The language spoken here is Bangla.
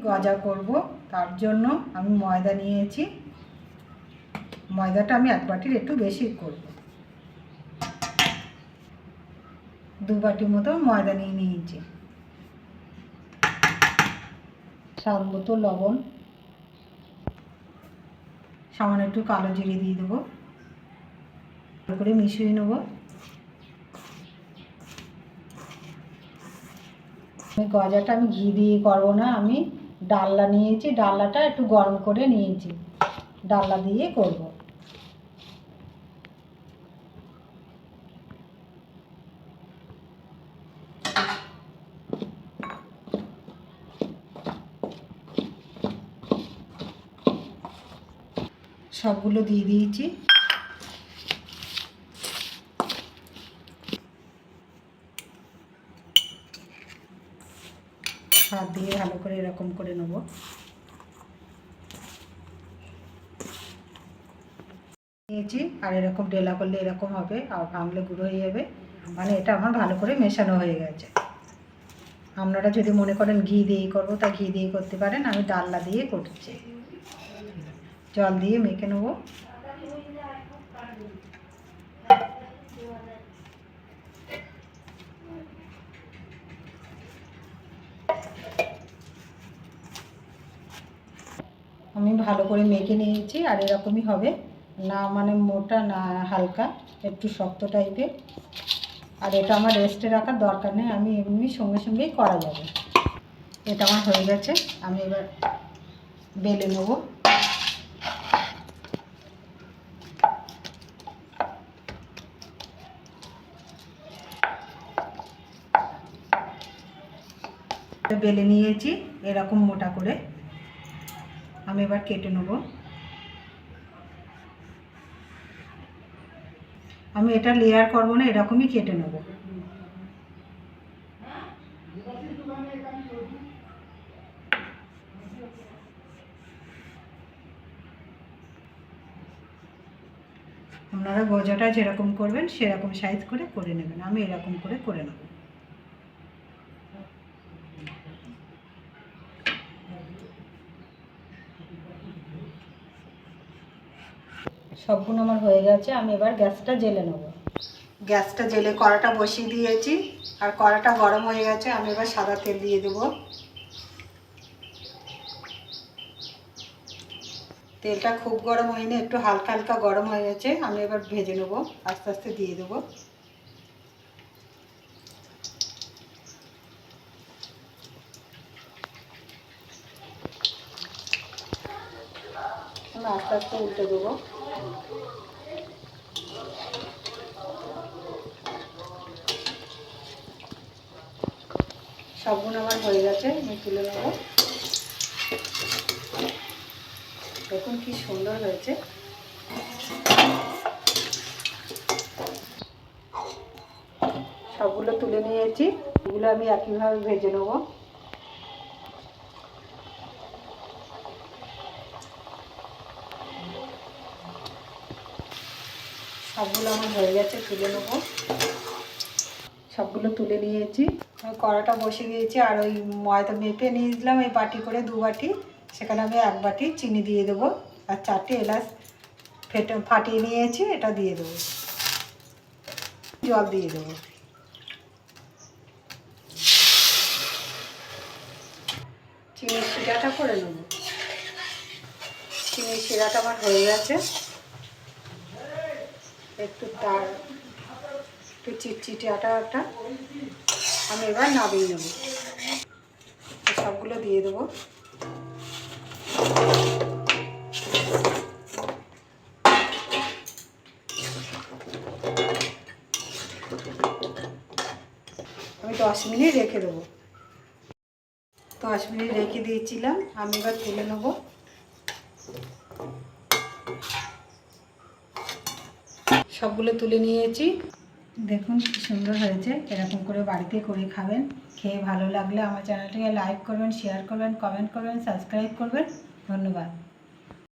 গজা করব, তার জন্য আমি ময়দা নিয়েছি। ময়দাটা আমি 1 বাটির একটু বেশি করব, 2 বাটি মতো ময়দা নিয়ে নিয়েছি। স্বাদ মতো লবণ, সামান্য একটু কালো জিরে দিয়ে দেবো, ভালো করে মিশিয়ে নেব। গজাটা আমি ঘি দিয়ে করবো না, আমি ডালনা নিয়েছি, ডালনাটা একটু গরম করে নিয়েছি, ডালনা দিয়ে করব। সবগুলো দিয়ে দিয়েছি। হাত দিয়ে ভালো করে এরকম করে নেব। নিয়েছি, আর এরকম ডেলা করলে এরকম হবে, আর ভাঙলে গুঁড়ো হয়ে যাবে। মানে এটা আমার ভালো করে মেশানো হয়ে গেছে। আপনারা যদি মনে করেন ঘি দিয়েই করবো, তা ঘি দিয়ে করতে পারেন, আমি ডালনা দিয়ে করছি। জল দিয়ে মেখে নেব। আমি ভালো করে মেখে নিয়েছি, আর এরকমই হবে, না মানে মোটা না হালকা, একটু শক্ত টাইপের। আর এটা আমার রেস্টে রাখার দরকার নেই, আমি এমনি সঙ্গে সঙ্গেই করা যাবে। এটা আমার হয়ে গেছে, আমি এবার বেলে নেব। বেলে নিয়েছি এরকম মোটা করে, আমি এবার কেটে নেব। আমি এটা লেয়ার করব না, এরকমই কেটে নেব। আপনারা গজাটা যেরকম করবেন সেরকম সাইজ করে নেবেন, আমি এরকম করে নেব। সবগুলো আমার হয়ে গেছে, আমি এবার গ্যাসটা জ্বেলে নেব। গ্যাসটা জ্বেলে কড়াটা বসিয়ে দিয়েছি, আর কড়াটা গরম হয়ে গেছে। আমি এবার সাদা তেল দিয়ে দেব। তেলটা খুব গরম হয়নি, একটু হালকা হালকা গরম হয়ে গেছে। আমি এবার ভেজে নেব, আস্তে আস্তে দিয়ে দেবো। আমি আস্তে আস্তে উল্টে দেবো। সবগুলো আমার হয়ে গেছে, আমি তুলে নেব। দেখুন কি সুন্দর হয়েছে। সবগুলো তুলে নিয়েছি, এগুলো আমি একইভাবে ভেজে নেব। সবগুলো আমার হয়ে গেছে, তুলে নেব। সবগুলো তুলে নিয়েছি। আমি কড়াটা বসে দিয়েছি, আর ওই ময়দা মেপে নিয়ে দিলাম এই বাটি করে 2 বাটি, সেখানে আমি 1 বাটি চিনি দিয়ে দেবো, আর 4টে এলাচ ফাটিয়ে নিয়েছি, এটা দিয়ে দেবো। জল দিয়ে দেবো। চিনির শিরাটা করে নেব। চিনির শিরাটা আমার হয়ে গেছে, একটু চিটচিটে আটা। আমি এবার নামিয়ে নেব। সবগুলো দিয়ে দেবো। আমি 10 মিনিট রেখে দেবো। 10 মিনিট রেখে দিয়েছিলাম, আমি এবার তুলে নেব। সবগুলো তুলে নিয়েছি। দেখুন কি সুন্দর হয়েছে। এরকম করে বাড়িতে করে খাবেন। খেয়ে ভালো লাগলে আমার চ্যানেলটিকে লাইক করবেন, শেয়ার করবেন, কমেন্ট করবেন, সাবস্ক্রাইব করবেন। ধন্যবাদ।